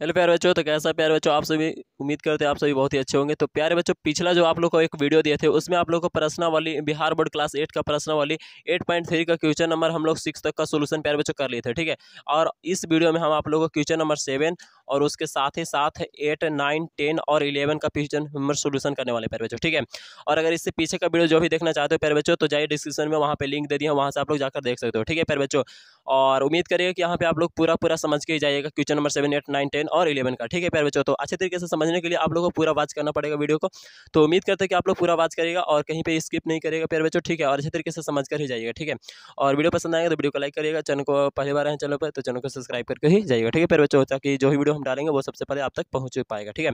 Hello प्यारे बच्चों, तो कैसा प्यारे बच्चों आप सभी। उम्मीद करते हैं आप सभी बहुत ही अच्छे होंगे। तो प्यारे बच्चों, पिछला जो आप लोग को एक वीडियो दिए थे उसमें आप लोग को प्रश्नावली बिहार बोर्ड क्लास 8 का प्रश्नावली 8.3 का क्वेश्चन नंबर हम लोग 6 तक का सोल्यूशन प्यारे बच्चों कर लिए थे, ठीक है। और इस वीडियो में हम आप लोगों को क्वेश्चन नंबर 7 और उसके साथ ही साथ 8, 9, 10 और 11 का क्वेश्चन नंबर सोल्यूशन करने वाले प्यारे बच्चों, ठीक है। और अगर इससे पीछे का वीडियो जो भी देखना चाहते हो प्यारे बच्चों, तो जाइए डिस्क्रिप्शन में, वहाँ पे लिंक दे दिया, वहाँ से आप लोग जाकर देख सकते हो, ठीक है प्यारे बच्चों। और उम्मीद करिएगा कि यहाँ पे आप लोग पूरा पूरा समझ के ही जाइएगा क्वेश्चन नंबर 7, 8, 9, 10 और 11 का, ठीक है प्यारे बच्चों। तो अच्छे तरीके से समझने के लिए आप लोगों को पूरा वॉच करना पड़ेगा वीडियो को। तो उम्मीद करते हैं कि आप लोग पूरा वॉच करिएगा और कहीं पे स्किप नहीं करिएगा प्यारे बच्चों, ठीक है। और अच्छे तरीके से समझ कर ही जाइएगा, ठीक है। और वीडियो पसंद आएगा तो वीडियो को लाइक करिएगा, चैनल को पहली बार है चैनल पर तो चैनल को सब्सक्राइब करके ही जाइएगा, ठीक है प्यारे बच्चों, ताकि जो भी वीडियो हम डालेंगे वो सबसे पहले आप तक पहुँच पाएगा, ठीक है।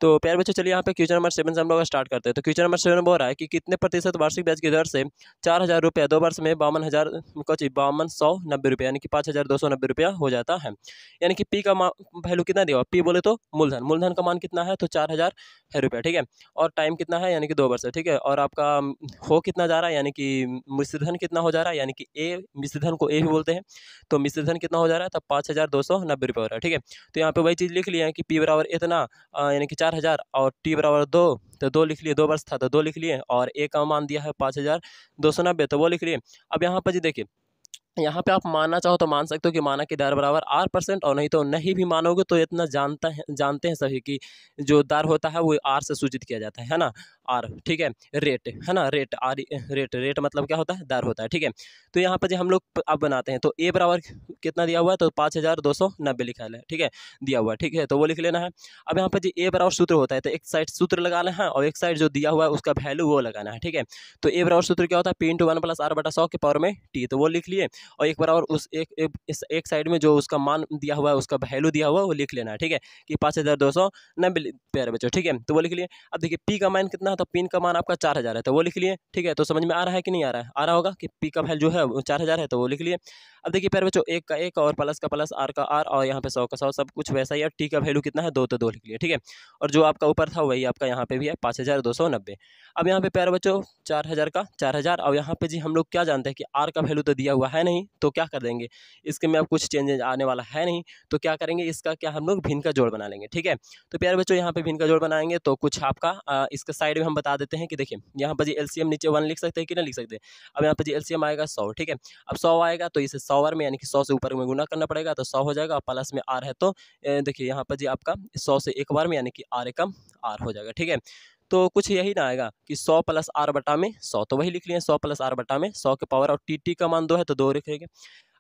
तो प्यारे बच्चों, चलिए यहाँ पे क्वेश्चन नंबर 7 से हम लोग स्टार्ट करते हैं। तो क्वेश्चन नंबर 7 बोल रहा है कि कितने प्रतिशत वार्षिक ब्याज की दर से 4,000 रुपया 2 वर्ष में 52,000 कुछ 5290 रुपया यानी कि 5,290 रुपया हो जाता है। यानी कि पी का वैल्यू कितना दिया हुआ, पी बोले तो मूलधन, मूलधन का मान कितना है तो 4,000 है रुपया, ठीक है। और टाइम कितना है यानी कि 2 वर्ष है, ठीक है। और आपका हो कितना जा रहा है यानी कि मिश्रधन कितना हो जा रहा है, यानी कि ए मिश्रधन को ए भी बोलते हैं। तो मिश्रधन कितना हो जा रहा है तब 5,290 रुपये हो रहा है, ठीक है। तो यहाँ पे वही चीज़ लिख लिया है कि पी बराबर इतना यानी कि 4,000 और टी बराबर 2, तो 2 लिख लिए, 2 वर्ष था तो 2 लिख लिए, और ए का मान दिया है 5,290 तो वो लिख लिए। अब यहाँ पर जी देखिए, यहाँ पे आप मानना चाहो तो मान सकते हो कि माना कि दर बराबर R%, और नहीं तो नहीं भी मानोगे तो इतना जानते हैं सभी कि जो दर होता है वो R से सूचित किया जाता है ना, R, ठीक है। रेट है ना, रेट आर, रेट मतलब क्या होता है, दर होता है, ठीक है। तो यहाँ पर जो हम लोग अब बनाते हैं तो ए बराबर कितना दिया हुआ है तो 5,290 लिखा है, ठीक है, दिया हुआ है, ठीक है, तो वो लिख लेना है। अब यहाँ पर जी ए बराबर सूत्र होता है तो एक साइड सूत्र लगाना है और एक साइड जो दिया हुआ है उसका वैल्यू वो लगाना है, ठीक है। तो ए बराबर सूत्र क्या होता है, P × 1 + R/100 के पावर में टी, तो वो लिख लिए। और एक बराबर उस इस एक साइड में जो उसका मान दिया हुआ है उसका वैल्यू दिया हुआ है वो लिख लेना है, ठीक है, कि 5,290 प्यारे बच्चों, ठीक है, तो वो लिख लिए। अब देखिए पी का मान कितना है तो पी का मान आपका 4,000 है तो वो लिख लिए, ठीक है। तो समझ में आ रहा है कि नहीं आ रहा है, आ रहा होगा कि पी का वैल्यू जो है वो 4,000 है तो वो लिख लिए। अब देखिए प्यारे बच्चों, एक का एक और प्लस का प्लस, आर का आर, और यहाँ पे 100 का 100, सब कुछ वैसा ही है। टी का वैल्यू कितना है 2 तो 2 लिख लिए, ठीक है। और जो आपका ऊपर था वही आपका यहाँ पे भी है 5,290। अब यहाँ पे प्यारे बच्चों 4,000 का 4,000, और यहाँ पे जी हम लोग क्या जानते हैं कि आर का वैल्यू तो दिया हुआ है नहीं, तो क्या कर देंगे, इसके में अब कुछ चेंजेज आने वाला है नहीं, तो क्या करेंगे, इसका क्या हम लोग भिन्न का जोड़ बना लेंगे, ठीक है। तो प्यारे बच्चों यहाँ पे भिन्न का जोड़ बनाएंगे तो कुछ आपका इसका साइड में हम बता देते हैं कि देखिए यहाँ पर जी एलसीएम नीचे 1 लिख सकते हैं कि नहीं लिख सकते। अब यहाँ पर जी एलसीएम आएगा 100, ठीक है। अब 100 आएगा तो इसे 100 में यानी कि 100 से ऊपर में गुना करना पड़ेगा तो 100 हो जाएगा, प्लस में आर है तो देखिए यहाँ पर जी आपका 100 से एक बार में यानी कि आर एकम आर हो जाएगा, ठीक है। तो कुछ यही ना आएगा कि 100 + R/100, तो वही लिख लिए 100 + R/100 के पावर, और टी का मान 2 है तो 2 लिखेंगे।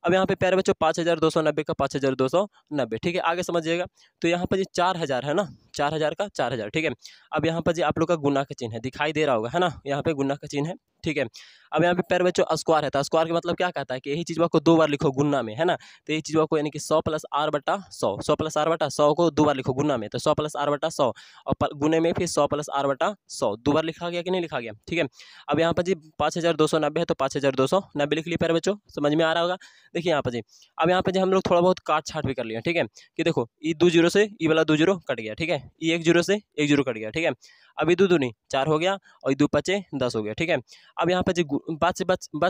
अब यहाँ पे प्यारे बच्चों 5,290 का 5,290, ठीक है, आगे समझिएगा। तो यहाँ पर जी 4,000 है ना, 4,000 का 4,000, ठीक है। अब यहाँ पर जी आप लोग का गुना का चिन्ह है, दिखाई दे रहा होगा है ना, यहाँ पे गुना का चिन्ह है, ठीक है। अब यहाँ पे प्यारे बच्चों स्क्वायर है, तो स्क्वायर का मतलब क्या कहता है कि यही चीज़ को 2 बार लिखो गुना में, है ना। तो यही चीज़ को यानी कि 100 + R/100, 100 + R/100 को 2 बार लिखो गुना में, तो 100 + R/100, और गुने में फिर 100 + R/100 2 बार लिखा गया कि नहीं लिखा गया, ठीक है। अब यहाँ पर जी 5,290 है तो 5,290 लिख लिए प्यारे बच्चों, समझ में आ रहा होगा। देखिए यहाँ पर जी, अब यहाँ पे जी हम लोग थोड़ा बहुत काट छाट भी कर लिया, ठीक है, कि देखो ई 2 जीरो से ई वाला 2 जीरो कट गया, ठीक है, ई 1 जीरो से 1 जीरो कट गया, ठीक है। अब ई 2 दूनी 4 हो गया और ई 2 पचे 10 हो गया, ठीक है। अब यहाँ पे जी बच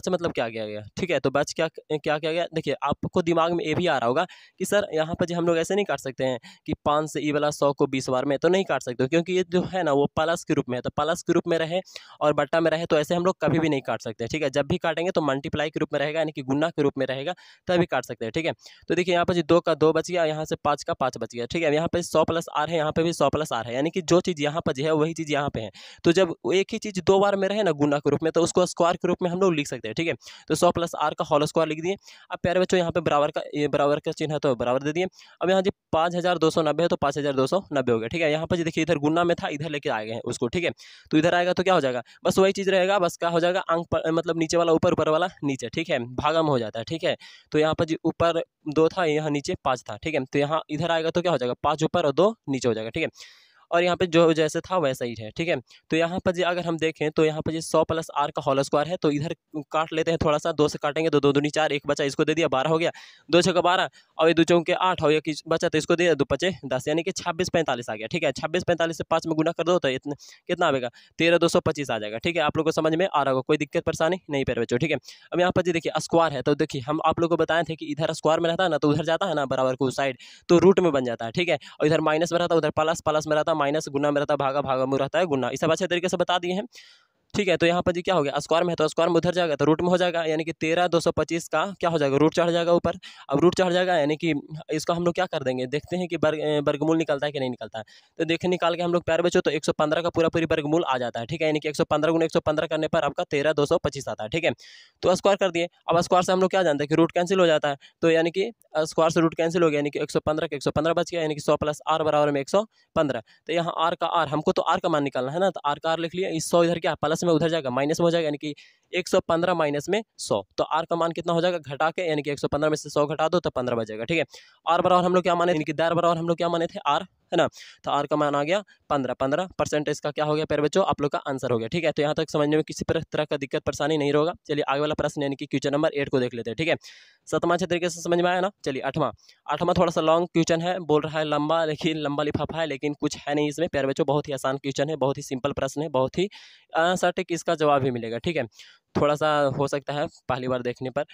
मतलब क्या किया गया, ठीक है, तो बच क्या क्या किया गया, देखिए आपको दिमाग में ये भी आ रहा होगा कि सर यहाँ पर जी हम लोग ऐसे नहीं काट सकते हैं कि 5 से ई वाला 100 को 20 बार में तो नहीं काट सकते, क्योंकि ये जो है ना वो प्लस के रूप में है, तो प्लस के रूप में रहे और बट्टा में रहे तो ऐसे हम लोग कभी भी नहीं काट सकते, ठीक है। जब भी काटेंगे तो मल्टीप्लाई के रूप में रहेगा, यानी कि गुना के रूप में रहेगा, तभी काट सकते हैं, ठीक है। तो देखिए यहाँ पर जी 2 का 2 बच गया, यहाँ से 5 का 5 बच गया, ठीक है। यहाँ पे 100 + R है, यहाँ पे भी 100 + R है, यानी कि जो चीज़ यहाँ पर जो है वही चीज़ यहाँ पे है। तो जब एक ही चीज़ 2 बार में रहे ना गुना के रूप में, तो उसको स्क्वायर के रूप में हम लोग लिख सकते हैं, ठीक है। तो 100 + R का होल स्क्वायर लिख दिए। अब प्यारे बच्चों यहाँ पे बराबर का चिन्ह है तो बराबर दे दिए। अब यहाँ जी 5,290 है तो 5,290 हो गया, ठीक है। यहाँ पर जी देखिए इधर गुना में था, इधर लेके आ गए हैं उसको, ठीक है। तो इधर आएगा तो क्या हो जाएगा, बस वही चीज़ रहेगा, बस क्या हो जाएगा अंक मतलब नीचे वाला ऊपर, ऊपर वाला नीचे, ठीक है, भागा में हो जाता है, ठीक है। तो यहाँ पर जी ऊपर 2 था, यहाँ नीचे 5 था, ठीक है। तो यहाँ इधर आएगा तो क्या हो जाएगा 5 ऊपर और 2 नीचे हो जाएगा, ठीक है। और यहाँ पे जो जैसे था वैसा ही है, ठीक है। तो यहाँ पर जी अगर हम देखें तो यहाँ पर जी 100 प्लस आर का होल स्क्वायर है, तो इधर काट लेते हैं थोड़ा सा, 2 से काटेंगे तो 2 दूनी 4, एक बचा इसको दे दिया 12 हो गया, 2 छक्का 12 और ये 2 चौके 8 और एक बचा तो इसको दिया 2 पचे 10, यानी कि 26 45 आ गया, ठीक है। 26 45 से 5 में गुना कर दो तो इतना कितना आएगा 13 225 आ जाएगा, ठीक है। आप लोग को समझ में आ रहा होगा, कोई दिक्कत परेशानी नहीं प्यारे बच्चों, ठीक है। अब यहाँ पर जी देखिए स्क्वायर है, तो देखिए हम आप लोग को बताए थे कि इधर स्क्वायर में रहता है ना, तो उधर जाता है ना बराबर को साइड, तो रूट में बन जाता है, ठीक है। और इधर माइनस में रहता है, उधर प्लस प्लस में रहता है, माइनस गुना में रहता है, भागा भागा में रहता है गुना, इस सब अच्छे तरीके से बता दिए हैं, ठीक है। तो यहाँ पर जी क्या हो गया, स्क्वायर में है तो स्क्वायर में उधर जाएगा तो रूट में हो जाएगा, यानी कि 13 225 का क्या हो जाएगा, रूट चढ़ जाएगा ऊपर। अब रूट चढ़ जाएगा यानी कि इसको हम लोग क्या कर देंगे, देखते हैं कि वर्गमूल निकलता है कि नहीं निकलता है। तो देखें निकाल के हम लोग प्यारे बच्चों, तो 115 का पूरा पूरी वर्गमूल आ जाता है, ठीक है। यानी कि 115 गुना 115 करने पर आपका 13 225 आता है, ठीक है। तो स्क्वायर कर दिए। अब स्क्वायर से हम लोग क्या जानते हैं कि रूट कैंसिल हो जाता है, तो यानी कि स्क्वायर से रूट कैंसिल हो गया, यानी कि 115 का 115 बच गया, यानी कि 100 प्लस आर बराबर में 115। तो यहाँ आर का आर, हमको तो आर का मान निकालना है ना, तो आर का आर लिख लिया, इस 100 इधर क्या प्लस में उधर जाएगा माइनस में हो जाएगा, यानी कि 115 माइनस में 100, तो आर का मान कितना हो जाएगा घटा के, यानी कि 115 में से 100 घटा दो तो 15 बचेगा, ठीक है। आर बराबर हम लोग क्या माने, यानी कि दार बराबर हम लोग क्या माने थे आर, है ना। तो आर का मान आ गया 15, 15% इसका क्या हो गया प्यारे बच्चों, आप लोग का आंसर हो गया, ठीक है। तो यहाँ तक समझने में किसी तरह का दिक्कत परेशानी नहीं होगा। चलिए आगे वाला प्रश्न यानी कि क्वेश्चन नंबर 8 को देख लेते हैं, ठीक है। 7वां अच्छे तरीके से समझ में आया ना। चलिए 8वां थोड़ा सा लॉन्ग क्वेश्चन है, बोल रहा है लंबा, लेकिन लंबा लिफाफा है, लेकिन कुछ है नहीं इसमें प्यारे बच्चों, बहुत ही आसान क्वेश्चन है, बहुत ही सिंपल प्रश्न है, बहुत ही सटीक इसका जवाब भी मिलेगा, ठीक है। थोड़ा सा हो सकता है पहली बार देखने पर।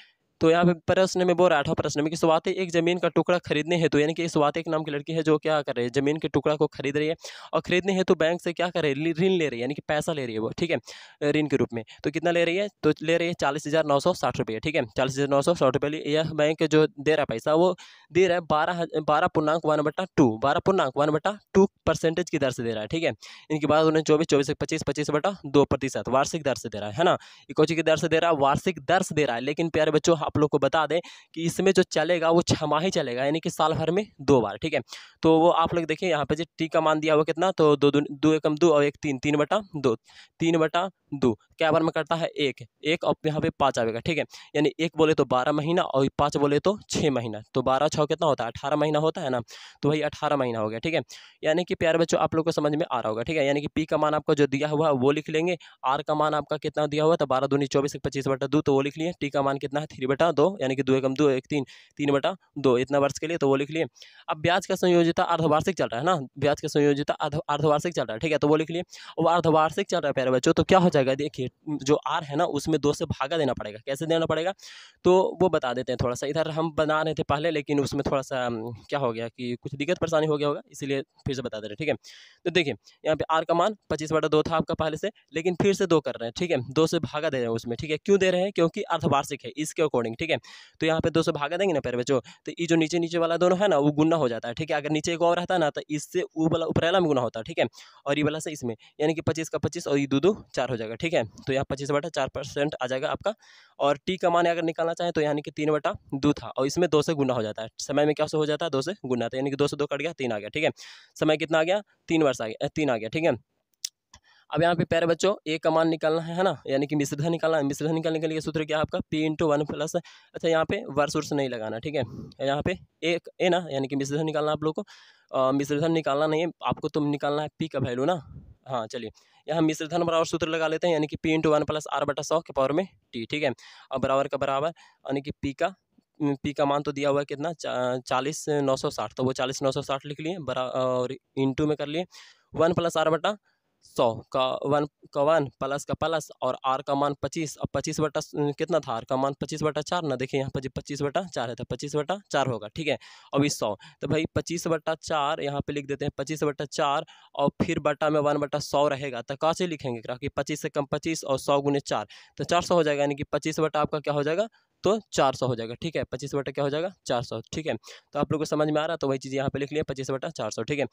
तो यहाँ पे प्रश्न में बोल रहा है 8वां प्रश्न में कि स्वाति एक जमीन का टुकड़ा खरीदने हेतु, यानी कि स्वाति एक नाम की लड़की है जो क्या कर रही है, जमीन के टुकड़ा को खरीद रही है और खरीदने हेतु बैंक से क्या कर रही है, ऋण ले रही है, यानी कि पैसा ले रही है वो, ठीक है, ऋण के रूप में। तो कितना ले रही है, तो ले रही है 40,960 रुपये, ठीक है। 40,960 रुपये यह बैंक जो दे रहा है पैसा, वो दे रहा है 12.1/2, 12.1/2% की दर से दे रहा है, ठीक है। इनकी बात उन्हें 24 24 25 25/2% वार्षिक दर से दे रहा है ना। ये कौन सी की दर से दे रहा है, वार्षिक दर से दे रहा है। लेकिन प्यारे बच्चों आप लोग को बता दें कि इसमें जो चलेगा वो 6 माह ही चलेगा, यानी कि साल भर में 2 बार, ठीक है। तो वो आप लोग देखिए यहाँ पे जो टी का मान दिया हुआ कितना, तो 2 एकम 2 और 1 3, 3/2, 3/2 क्या बार में करता है 1 और यहाँ पे 5 आएगा, ठीक है। यानी 1 बोले तो 12 महीना और 5 बोले तो 6 महीना, तो 12 6 कितना होता है 18 महीना होता है ना, तो वही 18 महीना हो गया, ठीक है। यानी कि प्यारे बच्चों आप लोग को समझ में आ रहा होगा, ठीक है। यानी कि पी का मान आपका जो दिया हुआ है वो लिख लेंगे, आर का मान आपका कितना दिया हुआ है, तो 12 दूनी 24 25/2, तो वो लिख लिए। टी का मान कितना है 3/2, यानी कि 2 एकम 2 1 3, 3/2 इतना वर्ष के लिए, तो वो लिख लिए। अब ब्याज का संयोजिता अर्धवार्षिक चल रहा है ना, ब्याज का संयोजिता अर्धवार्षिक चल रहा है, ठीक है, तो वो लिख लिए। और अर्धवार्षिक चल रहा है प्यारे बच्चों, तो क्या हो जाएगा, देखिए जो आर है ना उसमें 2 से भागा देना पड़ेगा, कैसे देना पड़ेगा तो वो बता देते हैं। थोड़ा सा इधर हम बना रहे थे पहले, लेकिन उसमें थोड़ा सा क्या हो गया कि कुछ दिक्कत परेशानी हो गया होगा, इसीलिए फिर से बता दे रहे हैं, ठीक है। तो देखिए यहाँ पे आर का मान 25/2 था आपका पहले से, लेकिन फिर से 2 कर रहे हैं, ठीक है, 2 से भागा दे रहे हैं उसमें, ठीक है। क्यों दे रहे हैं, क्योंकि अर्धवार्षिक है इसके अकॉर्डिंग, ठीक है। तो यहाँ पे 2 से भागा देंगे ना प्यारे बच्चों, तो ये जो नीचे नीचे वाला दोनों है ना वो गुना हो जाता है, ठीक है। अगर नीचे एक और रहता है ना तो इससे वो वाला ऊपर वाला में गुना होता है, ठीक है, और ये वाला से इसमें, यानी कि 25 का 25 और ये 2 2 4 हो जाएगा, ठीक है। तो यहाँ 25/4% आ जाएगा आपका। और टी का मान अगर निकालना चाहें तो यानी कि 3/2 था, और इसमें 2 से गुना हो जाता है, समय में क्या से हो जाता है 2 से गुना, तो यानी कि 2 से 2 कट गया 3 आ गया, ठीक है। समय कितना आ गया 3 वर्ष आ गया, 3 आ गया, ठीक है। अब यहाँ पे प्यारे बच्चों ए का मान निकालना है ना, यानी कि मिश्रधन निकालना है। मिश्रधन निकालने के लिए सूत्र क्या है आपका P/1 प्लस, अच्छा यहाँ पे वर्ष उर्स नहीं लगाना, ठीक है। यहाँ पे एक ए ना, यानी कि मिश्रधन निकालना आप लोग को, मिश्रधन निकालना नहीं है आपको, तुम निकालना है पी का वैल्यू ना। हाँ चलिए यहाँ मिश्रधन बराबर सूत्र लगा लेते हैं, यानी कि P/1 प्लस R/100 के पावर में टी, ठीक है। और बराबर का बराबर, यानी कि पी का मान तो दिया हुआ है कितना 40,960, तो वो 40,960 लिख लिए और इंटू में कर लिए 1 प्लस R/100 का 1 प्लस का प्लस, और आर का मान 25, अब 25 बटा कितना था, आर का मान 25/4 ना, देखिए यहाँ पर 25/4 है तो 25/4 होगा, ठीक है। अब इस 100 तो भाई 25/4 यहाँ पे लिख देते हैं 25/4, और फिर बटा में 1/100 रहेगा, तो कैसे लिखेंगे कि 25 से कम 25 और 100 गुने 4 तो 400 हो जाएगा, यानी कि 25 बटा आपका क्या हो जाएगा तो 400 हो जाएगा, ठीक है। 25 बटा क्या हो जाएगा 400, ठीक है। तो आप लोग को समझ में आ रहा है, तो वही चीज़ यहाँ पे लिख लिया 25/400, ठीक है।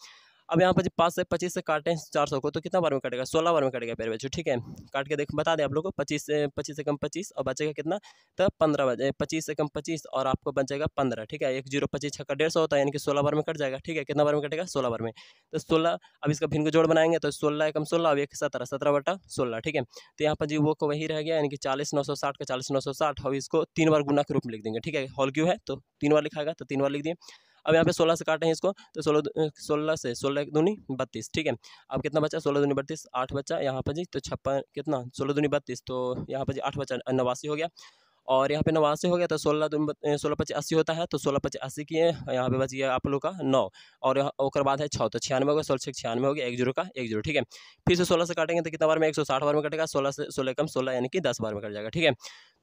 अब यहाँ पर 5 से 25 से काटें 400 को, तो कितना बार में कटेगा 16 बार में कटेगा प्यारे बच्चों, ठीक है। काट के देख बता दें आप लोग को 25 से कम 25 और बचेगा कितना, तो 15 बचे, 25 से कम 25 और आपको बचेगा 15, ठीक है। 1 0 25 छक्का 150 होता है, यानी कि 16 बार में कट जाएगा, ठीक है। कितना बार में कटेगा 16 बार में, तो 16। अब इसका भिन्न को जोड़ बनाएंगे तो 16 एकम 16 और 1 17, 17/16, ठीक है। तो यहाँ पर जी वो को वही रह गया, यानी कि 40,960 का 40,960, और इसको 3 बार गुना के रूप में लिख देंगे, ठीक है। होल क्यों है तो 3 बार लिखाएगा तो 3 बार लिख दिए। अब यहाँ पे 16 से काटें इसको तो 16 से 16 एक दूनी 32, ठीक है। अब कितना बचा, 16 दूनी 32, 8 बचा यहाँ पर जी, तो 56 कितना 16 दूनी 32, तो यहाँ पर जी 8 बचा 89 हो गया। और यहाँ पे 89 हो गया तो 16 पचे 80 होता है, तो 16 पचे 80 किए, यहाँ पे बच गया आप लोग का 9, और यहाँ ओकर बाद है 6, तो 96 हो गया, 16 96 हो गया, 1 0 का 1 0, ठीक है। फिर से 16 से काटेंगे तो कितना बार में 160 बार में कटेगा, 16 से 16 कम 16 यानी कि 10 बार में कट जाएगा, ठीक है।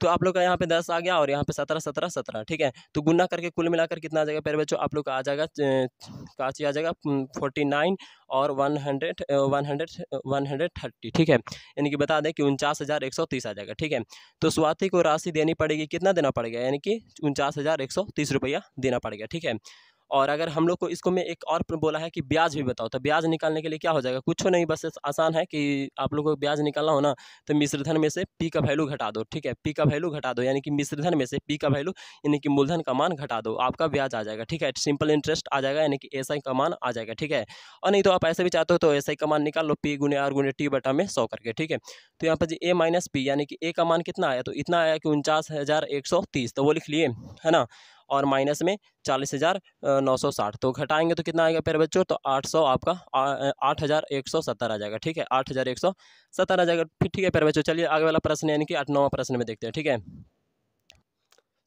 तो आप लोग का यहाँ पे 10 आ गया और यहाँ पे 17 17 17, ठीक है। तो गुना करके कुल मिलाकर कितना आ जाएगा प्यारे बच्चों, आप लोग का आ जाएगा काची आ जाएगा 49 और 130, ठीक है। यानी कि बता दें कि 49,130 आ जाएगा, ठीक है। तो स्वाति को राशि देनी पड़ेगी, कितना देना पड़ेगा, यानी कि 49,130 रुपया देना पड़ेगा, ठीक है। और अगर हम लोग को इसको में एक और बोला है कि ब्याज भी बताओ, तो ब्याज निकालने के लिए क्या हो जाएगा, कुछ नहीं, बस आसान है कि आप लोग को ब्याज निकालना हो ना, तो मिश्रधन में से पी का वैल्यू घटा दो, ठीक है। पी का वैल्यू घटा दो, यानी कि मिश्रधन में से पी का वैल्यू यानी कि मूलधन का मान घटा दो, आपका ब्याज आ जाएगा, ठीक है। सिंपल इंटरेस्ट आ जाएगा, यानी कि एसआई का मान आ जाएगा, ठीक है। और नहीं तो आप ऐसे भी चाहते हो तो एसआई का मान निकाल लो, पी गुने आर गुने टी बटा में 100 करके, ठीक है। तो यहाँ पर जी ए माइनस पी, यानी कि ए का मान कितना आया, तो इतना आया कि 49,130, तो वो लिख लिए, है ना। और माइनस में 40,960, तो घटाएंगे तो कितना आएगा प्यारे बच्चों, तो 800 आपका 8,170 आ जाएगा, ठीक है। 8,170 आ जाएगा, फिर ठीक है प्यारे बच्चों। चलिए आगे वाला प्रश्न यानी कि 8-9वां प्रश्न में देखते हैं, ठीक है।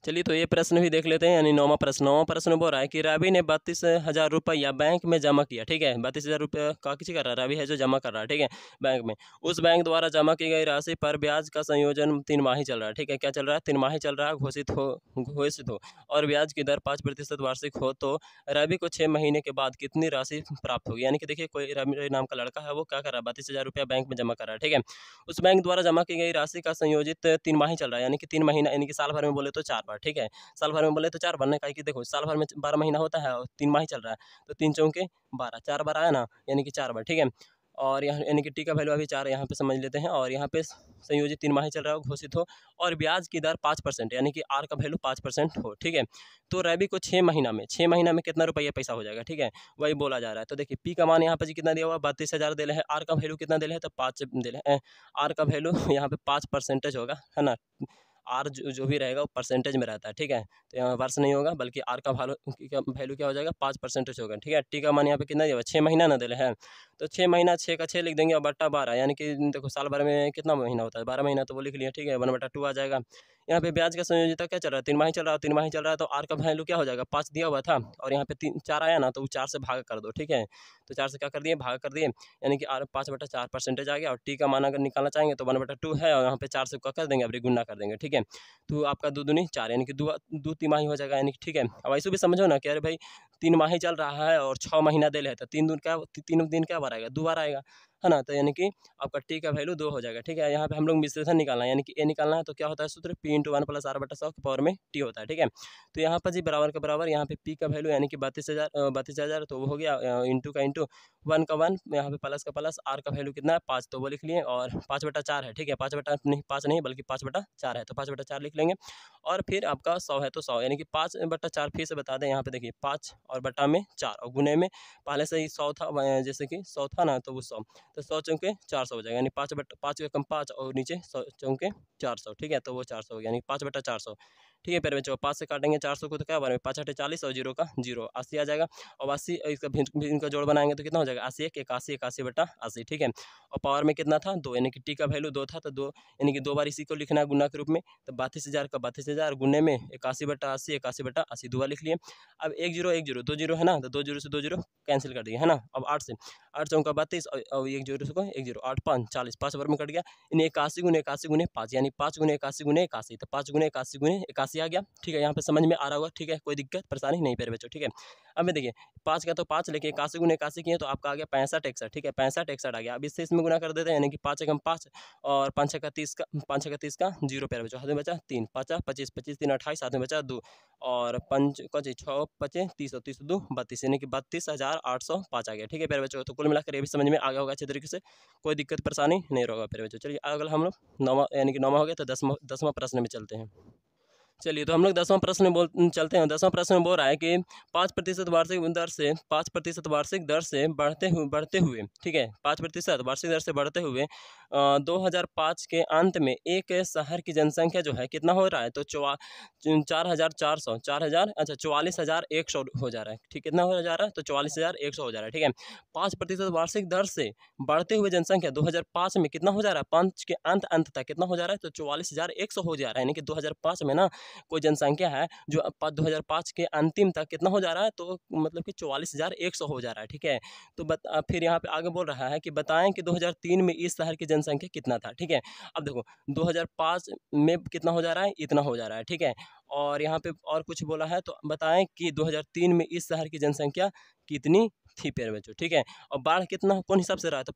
चलिए तो ये प्रश्न भी देख लेते हैं, यानी 9वां प्रश्न बोल रहा है कि रवि ने 32,000 रुपया बैंक में जमा किया, ठीक है। 32,000 रुपया का किसी कर रहा है, रवि है जो जमा कर रहा है, ठीक है, बैंक में। उस बैंक द्वारा जमा की गई राशि पर ब्याज का संयोजन 3 माही चल रहा है, ठीक है। क्या चल रहा है, 3 माही चल रहा है, घोषित हो और ब्याज की दर 5% वार्षिक हो, तो रवि को 6 महीने के बाद कितनी राशि प्राप्त होगी। यानी कि देखिए कोई रवि नाम का लड़का है, वो क्या कर रहा है, 32,000 रुपया बैंक में जमा कर रहा है, ठीक है। उस बैंक द्वारा जमा की गई राशि का संयोजित 3 माही चल रहा है, यानी कि 3 महीना, यानी कि साल भर में बोले तो 4 बार, ठीक है। साल भर में बोले तो 4 बार ना, काहे कि देखो साल भर में 12 महीना होता है और 3 माही चल रहा है, तो 3 चौके 12, 4 बार आया ना, यानी कि 4 बार, ठीक है। और यहाँ यानी कि टी का वैल्यू अभी 4 यहाँ पे समझ लेते हैं, और यहाँ पे संयोजित 3 माही चल रहा है, घोषित हो और ब्याज की दर 5%, यानी कि आर का वैल्यू 5% हो, ठीक है। तो रवि को 6 महीना में कितना रुपया पैसा हो जाएगा, ठीक है, वही बोला जा रहा है। तो देखिए पी का मान यहाँ पर जी कितना दिया हुआ, 32,000 दे रहे हैं, आर का वैल्यू कितना दे रहे हैं, तो 5 दे रहे हैं, आर का वैल्यू यहाँ पे 5% होगा, है ना। आर जो भी रहेगा वो परसेंटेज में रहता है, ठीक है। तो यहाँ वर्ष नहीं होगा, बल्कि आर का वैल्यू क्या हो जाएगा, 5% होगा, ठीक है। टी का मान यहाँ पे कितना दिया हुआ, 6 महीना ना दे रहे हैं, तो 6 महीना 6 का 6 लिख देंगे और बट्टा 12, यानी कि देखो साल भर में कितना महीना होता है, 12 महीना, तो वो लिख लिया, ठीक है। 1/2 आ जाएगा। यहाँ पे ब्याज का संयोजिता क्या चल रहा है, 3 माही चल रहा है, 3 माही चल रहा है, तो आर का वैल्यू क्या हो जाएगा, 5 दिया हुआ था, और यहाँ पे 4 आया ना, तो 4 से भाग कर दो, ठीक है। तो 4 से क्या कर दिए, भाग कर दिए, यानी कि आर 5/4% आ गया। और टी का मान अगर निकालना चाहेंगे तो 1/2 है, और यहाँ पे 4 से क्या कर देंगे, अब गुना कर देंगे, ठीक है। तो आपका 2 दूनी 4, यानी कि 2 तिमाही हो जाएगा, यानी कि ठीक है। अब ऐसे भी समझो ना कि अरे भाई 3 माही चल रहा है और 6 महीना दे रहे हैं, तो 3 दिन क्या बार आएगा, 2 बार आएगा, है ना। तो यानी कि आपका टी का वैल्यू 2 हो जाएगा, ठीक है। यहाँ पे हम लोग मिश्रण निकालना है, यानी कि ए निकालना है, तो क्या होता है सूत्र, पी इंटू 1 + r/100 के पावर में टी होता है, ठीक है। तो यहाँ पर जी बराबर का बराबर, यहाँ पे पी का वैल्यू यानी कि 32,000 तो वो हो गया, इंटू का इंटू 1 का 1, यहाँ पे प्लस का प्लस, आर का वैल्यू कितना है 5, तो वो लिख लिए, और 5/4 है, ठीक है। 5 नहीं बल्कि 5/4 है, तो 5/4 लिख लेंगे। और फिर आपका 100 है तो 100, यानी कि 5/4 फिर से बता दें, यहाँ पे देखिए 5 और बटा में 4, और गुने में पहले से ही 100 था, जैसे कि 100 था ना, तो वो 100, तो 100 चौके 400 हो जाएगा, यानी 5 का कम 5 और नीचे 100 चौके 400, ठीक है। तो वो 400 हो गया, यानी 5/400, ठीक है। फिर बच्चों 5 से काटेंगे 400 को, तो क्या बारे में 5 × 40 और 0 का 0, 80 आ जाएगा। और 80 इसका भी इनका जोड़ बनाएंगे तो कितना हो जाएगा, 81 81 81/80, ठीक है। और पावर में कितना था 2, यानी कि टी का वैल्यू 2 था, तो 2 यानी कि 2 बार इसी को लिखना है गुना के रूप में, तो 32,000 का 32,000 गुने में 81/80 81/80 2 बार लिख लिए। अब 1 0 1 0 2 0 है ना, तो 2 0 से 2 0 कैंसिल कर दिए, है ना। अब 8 से 8 चौका 32 और 1 0 से 1 0 8 5 40, 5 बार में कट गया, यानी 81 × 81 × 5, यानी 5 × 81 × 81, तो 5 × 81 × 81 आ गया, ठीक है। यहाँ पे समझ में आ रहा होगा, ठीक है, कोई दिक्कत परेशानी नहीं पेरे बच्चों, ठीक है। अब मैं देखिए 5 का तो 5 लेके 81 × 81 किए, तो आपका आ गया 65 61, ठीक है, 65 61 आ गया। अब इससे इसमें गुना कर देते हैं, यानी कि 5 एकम 5 और 5 का 30 का 0 पेरे बच्चों, हाथ में बचा 3 5 25 25 3 28, हाथ में बचा 2 और 5 6 5 30 30 2 32, यानी कि 32,805 आ गया, ठीक है प्यारे बच्चों। तो कुल मिलाकर ये भी समझ में आ गया होगा अच्छे तरीके से, कोई दिक्कत परेशानी नहीं होगा प्यारे बच्चों। चलिए अगला हम लोग 9वां यानी कि 9वां हो गया, तो 10वां प्रश्न में चलते हैं। चलिए तो हम लोग 10वां प्रश्न में चलते हैं। 10वां प्रश्न में बोल रहा है कि 5% वार्षिक दर से बढ़ते हुए, ठीक है, 5% वार्षिक दर से बढ़ते हुए 2005 के अंत में एक शहर की जनसंख्या जो है कितना हो रहा है, तो 4400 अच्छा 44,100 हो जा रहा है, ठीक, कितना हो जा रहा है, तो 44,100 हो जा रहा है, ठीक है। 5% वार्षिक दर से बढ़ते हुए जनसंख्या 2005 में कितना हो जा रहा है, 5 के अंत तक कितना हो जा रहा है, तो 44,100 हो जा रहा है। यानी कि 2005 में ना कोई जनसंख्या है जो 2005 के अंतिम तक कितना हो जा रहा है, तो मतलब कि 44,100 हो जा रहा है, ठीक है। तो फिर यहाँ पे आगे बोल रहा है कि बताएं कि 2003 में इस शहर की जनसंख्या कितना था, ठीक है। अब देखो 2005 में कितना हो जा रहा है, इतना हो जा रहा है, ठीक है। और यहाँ पे और कुछ बोला है, तो बताएं कि 2003 में इस शहर की जनसंख्या कितनी थी प्यारे बच्चों, ठीक है। और बाढ़ कितना कौन हिसाब से रहा है, तो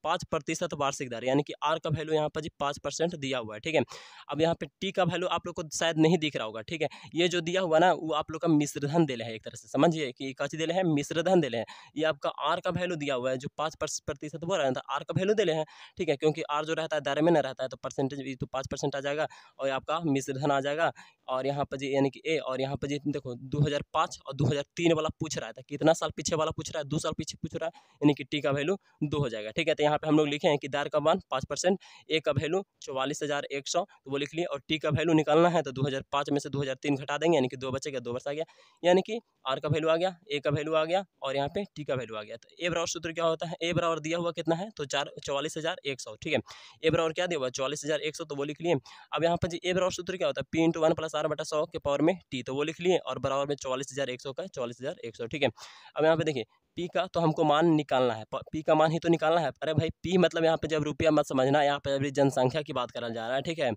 5% वार्षिक दर, यानी कि आर का वैल्यू यहाँ पर जी 5% दिया हुआ है, ठीक है। अब यहाँ पे टी का वैल्यू आप लोग को शायद नहीं दिख रहा होगा, ठीक है। ये जो दिया हुआ ना वो आप लोग का मिश्रधन दिले है, एक तरह से समझिए कि क्या चीज दिले है, मिश्रधन दिले हैं। ये आपका आर का वैल्यू दिया हुआ है जो 5% बोल रहा था, आर का वैल्यू दिले हैं, ठीक है। क्योंकि आर जो रहता है दायरे में न रहता है तो परसेंटेज तो 5% आ जाएगा और आपका मिश्रधन आ जाएगा। और यहाँ पर जी यानी कि ए, और यहाँ पर जी देखो 2005 और 2003 वाला पूछ रहा था, कितना साल पीछे वाला पूछ रहा है, 2 साल पीछे पूछ रहा है, यानी कि टी का वैल्यू 2 हो जाएगा, ठीक है। तो यहाँ पे हम लोग लिखे हैं कि दार का मान 5%, ए का वैल्यू 44,100 तो वो लिख लिए, और टी का वैल्यू निकालना है तो 2005 में से 2003 घटा देंगे, यानी कि 2 बचेगा, 2 वर्ष आ गया, यानी कि आर का वैल्यू आ गया, ए का वैल्यू आ गया और यहाँ पे टी का वैल्यू आ गया। तो ए बराबर सूत्र क्या होता है, ए बराबर दिया हुआ कितना है, तो 44,100, ठीक है। ए बराबर क्या दिया हुआ 44,100 तो वो लिख लिए। अब यहाँ पर जी ए बराबर सूत्र क्या होता है, पी इंटू 1 + r/100 के पावर में टी, तो वो लिख लिए, और बराबर में 44,100 का 44,100, ठीक है। अब यहाँ पे देखिए पी का तो हमको मान निकालना है, पी का मान ही तो निकालना है। अरे भाई पी मतलब यहाँ पे जब रुपया मत समझना, यहाँ पे अभी जनसंख्या की बात करा जा रहा है, ठीक है।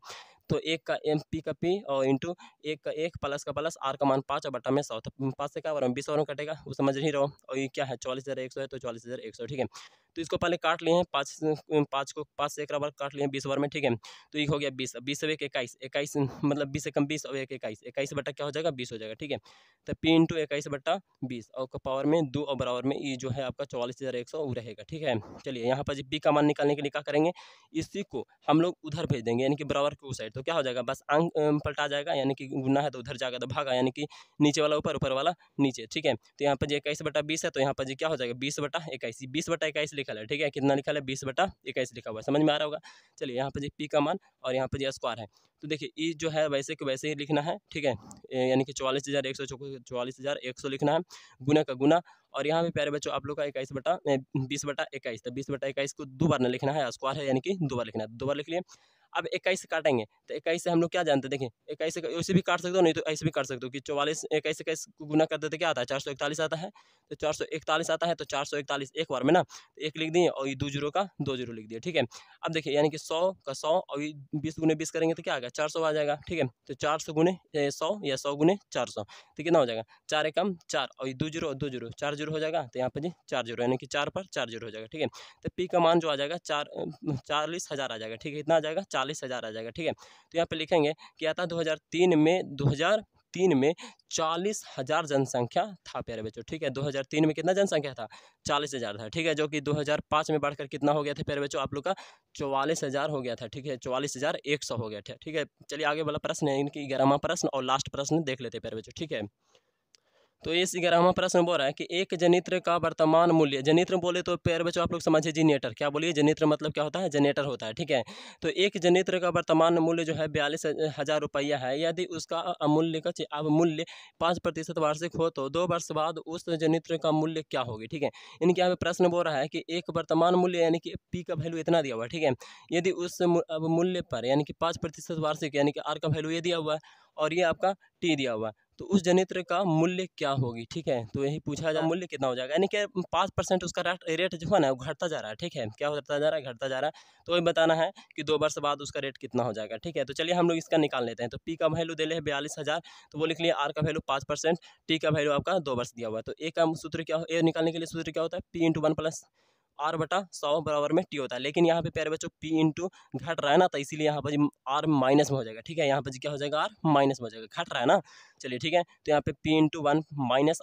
तो एक का एम पी का पी और इंटू एक का एक प्लस का प्लस आर का मान 5 और बटा में 100, तो 5 से क्या हो रहा है 20 और कटेगा, वो समझ नहीं रहो। और ये क्या है 44,100 है, तो 44,100, ठीक है। तो इसको पहले काट लिए हैं, 5 को 5 से एक बार काट लिए 20 बार में, ठीक है। तो ये हो गया 20, 20 से 1 21 मतलब 20 से कम 20 और 1 21 बटा क्या हो जाएगा 20 हो जाएगा, ठीक है। तो पी इंटू 21/20 और पावर में 2 और बराबर में ये जो है आपका 44,100 रहेगा, ठीक है। चलिए यहाँ पर बी का मान निकालने के लिए क्या करेंगे, इसी को हम लोग उधर भेज देंगे, यानी कि बराबर के उस साइड, तो क्या हो जाएगा बस अंक पलटा जाएगा, यानी कि गुना है तो उधर जाएगा तो भागा, यानी कि नीचे वाला ऊपर, ऊपर वाला नीचे, ठीक है। तो यहाँ पर जी 21/20 है, तो यहाँ पर जी क्या हो जाएगा 20/21, 20/21 लिखा है, ठीक है। कितना लिखा है 20/21 लिखा हुआ है, समझ में आ रहा होगा। चलिए यहाँ पर जी पी का मान और यहाँ पर जी स्क्वायर है, तो देखिए ये जो है वैसे के वैसे ही लिखना है, ठीक है। यानी कि 44,100 लिखना है, गुना का गुना, और यहाँ पे प्यारे बच्चों आप लोग का 20/21, तो 20/21 को 2 बार न लिखना है, स्क्वायर है यानी कि 2 बार लिखना है, 2 बार लिख लिए। अब 21 से काटेंगे, तो 21 से हम लोग क्या जानते हैं, देखिए 21 से ऐसे भी काट सकते हो, नहीं तो ऐसे भी काट सकते हो कि 44 21 को गुना कर देते क्या आता है 441 आता है, तो 441 आता है, तो 441 एक बार में ना, तो 1 लिख दिए और ये 2 जीरो का 2 जीरो लिख दिए, ठीक है। अब देखिए यानी कि 100 का 100 और 20 गुने 20 करेंगे तो क्या आ गया 400 आ जाएगा, ठीक है। तो 400 गुने 100 या 100 गुने 400, तो कितना हो जाएगा 4 एकम 4 और 2 जीरो 2 जीरो 4 जीरो हो जाएगा, तो यहाँ पर जी 4 जीरो यानी कि 4 पर 4 जीरो हो जाएगा, ठीक है। तो पी का मान जो आ जाएगा 40,000 आ जाएगा, ठीक है। इतना आ जाएगा 40,000 आ जाएगा, ठीक है। तो यहाँ पे लिखेंगे कि आता 2003 में 40,000 जनसंख्या था प्यारे बच्चों, ठीक है। 2003 में कितना जनसंख्या था 40,000 था, ठीक है। जो कि 2005 में बढ़कर कितना हो गया था प्यारे बच्चों आप लोग का 44,000 हो गया था, ठीक है। 44,100 हो गया था, ठीक है। चलिए आगे वाला प्रश्न है इनकी 11वां प्रश्न और लास्ट प्रश्न देख लेते हैं प्यारे बच्चों, ठीक है। तो इस 11वां प्रश्न बोल रहा है कि एक जनित्र का वर्तमान मूल्य, जनित्र बोले तो प्यारे बच्चों आप लोग समझिए जनरेटर, क्या बोलिए जनित्र मतलब क्या होता है जनरेटर होता है, ठीक है। तो एक जनित्र का वर्तमान मूल्य जो है 42,000 रुपया है, यदि उसका अमूल्य का अवमूल्य 5% वार्षिक हो तो 2 वर्ष बाद उस जनित्र का मूल्य क्या होगी, ठीक है। इनके यहाँ पे प्रश्न बोल रहा है कि एक वर्तमान मूल्य यानी कि पी का वैल्यू इतना दिया हुआ है, ठीक है। यदि उस अवमूल्य पर यानी कि 5% वार्षिक यानी कि आर का वैल्यू ये दिया हुआ है और ये आपका टी दिया हुआ है, तो उस जनित्र का मूल्य क्या होगी, ठीक है। तो यही पूछा जाए मूल्य कितना हो जाएगा, यानी कि 5% उसका रेट जो है ना वो घटता जा रहा है, ठीक है। क्या होता जा रहा है घटता जा रहा है, तो वही बताना है कि 2 वर्ष बाद उसका रेट कितना हो जाएगा, ठीक है। तो चलिए हम लोग इसका निकाल लेते हैं। तो पी का वैल्यू दे ले 42,000, तो वो लिख लिए, आर का वैल्यू 5%, टी का वैल्यू आपका 2 वर्ष दिया हुआ है। तो ए का सूत्र क्या हो, ए निकालने के लिए सूत्र क्या होता है पी इंटू 1 + r/100 बराबर में टी होता है। लेकिन यहाँ पे प्यारे बच्चों पी इंटू घट रहा है ना, तो इसीलिए यहाँ पर आर माइनस में हो जाएगा, ठीक है। यहाँ पर क्या हो जाएगा आर माइनस में हो जाएगा, घट रहा है ना। चलिए ठीक है, तो यहाँ पे पी इंटू 1 -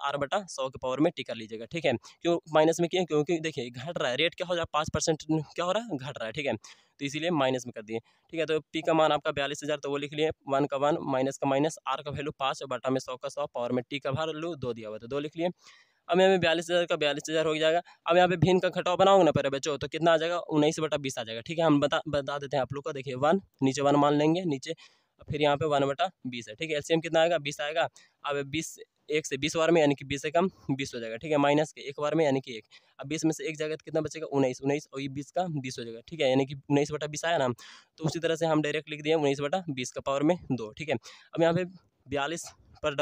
r/100 के पावर में टी कर लीजिएगा, ठीक है। क्यों माइनस में किया, क्योंकि देखिए घट रहा है, रेट क्या हो रहा है 5% क्या हो रहा है घट रहा है, ठीक है। तो इसीलिए माइनस में कर दिए, ठीक है। तो पी का मान आपका 42,000, तो वो लिख लिए 1 का 1 माइनस का माइनस, आर का वैल्यू 5 बटा में 100 का 100 पावर में टी का वैल्यू 2 दिया हुआ था 2 लिख लिए। अब यहाँ पे 42,000 का 42,000 हो जाएगा। अब यहाँ पे भिन्न का घटाव बनाओगे ना प्यारे बच्चों, तो कितना आ जाएगा 19/20 आ जाएगा। ठीक है, हम बता देते हैं आप लोग को। देखिए 1 नीचे 1 मान लेंगे नीचे, फिर यहाँ पे 1/20 है। ठीक है, एलसीएम कितना आएगा 20 आएगा। अब 20 1 से 20 बार में यानी कि 20 से कम 20 हो जाएगा। ठीक है, माइनस के 1 बार में यानी कि 1। अब 20 में से 1 जाएगा तो कितना बचेगा 19 और ये 20 का 20 हो जाएगा। ठीक है, यानी कि 19/20 आया ना। तो उसी तरह से हम डायरेक्ट लिख दिए 19/20 का पावर में 2। ठीक है, अब यहाँ पे 42 पर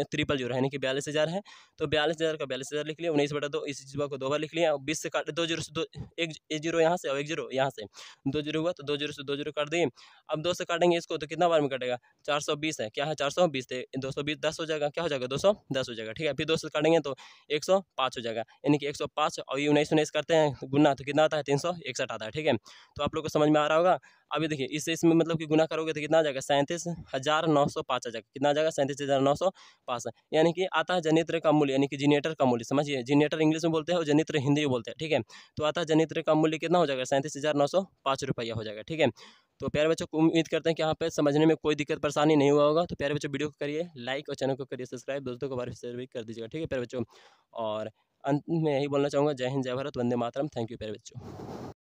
ट्रिपल जीरो यानी कि 42,000 है, तो 42,000 का 42,000 लिख लिया। 19/2 इस जीरो को 2 बार लिख लिया। 20 से काट 2 जीरो से 2 एक जीरो यहाँ से और 1 जीरो यहाँ से, 2 जीरो हुआ तो 2 जीरो से 2 जीरो काट दिए। अब 2 से काटेंगे इसको तो कितना बार में कटेगा 420 है। क्या है 420 थे 220 10 हो जाएगा। क्या हो जाएगा 210 हो जाएगा। ठीक है, फिर 2 से काटेंगे तो 105 हो जाएगा, यानी कि 105 और ये 19 करते हैं गुना तो कितना आता है 361 आता है। ठीक है, तो आप लोग को समझ में आ रहा होगा। अभी देखिए इससे इसमें मतलब कि गुना करोगे तो कितना आ जाएगा 37,905 आ जाएगा। कितना आ जाएगा 37,905, यानी कि आता है जनित्र का मूल्य, यानी कि जनरेटर का मूल्य। समझिए, जनरेटर इंग्लिश में बोलते हैं और जनित्र हिंदी में बोलते हैं। ठीक है, तो आता है जनित्र का मूल्य कितना हो जाएगा 37,905 रुपया हो जाएगा। ठीक है, तो प्यारे बच्चों को उम्मीद करते हैं कि यहाँ पे समझने में कोई दिक्कत परेशानी नहीं हुआ होगा। तो प्यारे बच्चों वीडियो को करिए लाइक और चैनल को करिए सब्सक्राइब, दोस्तों को बार शेयर भी कर दीजिएगा। ठीक है प्यारे बच्चों, और अंत में यही बोलना चाहूँगा, जय हिंद जय भारत वंदे मातरम। थैंक यू प्यारे बच्चों।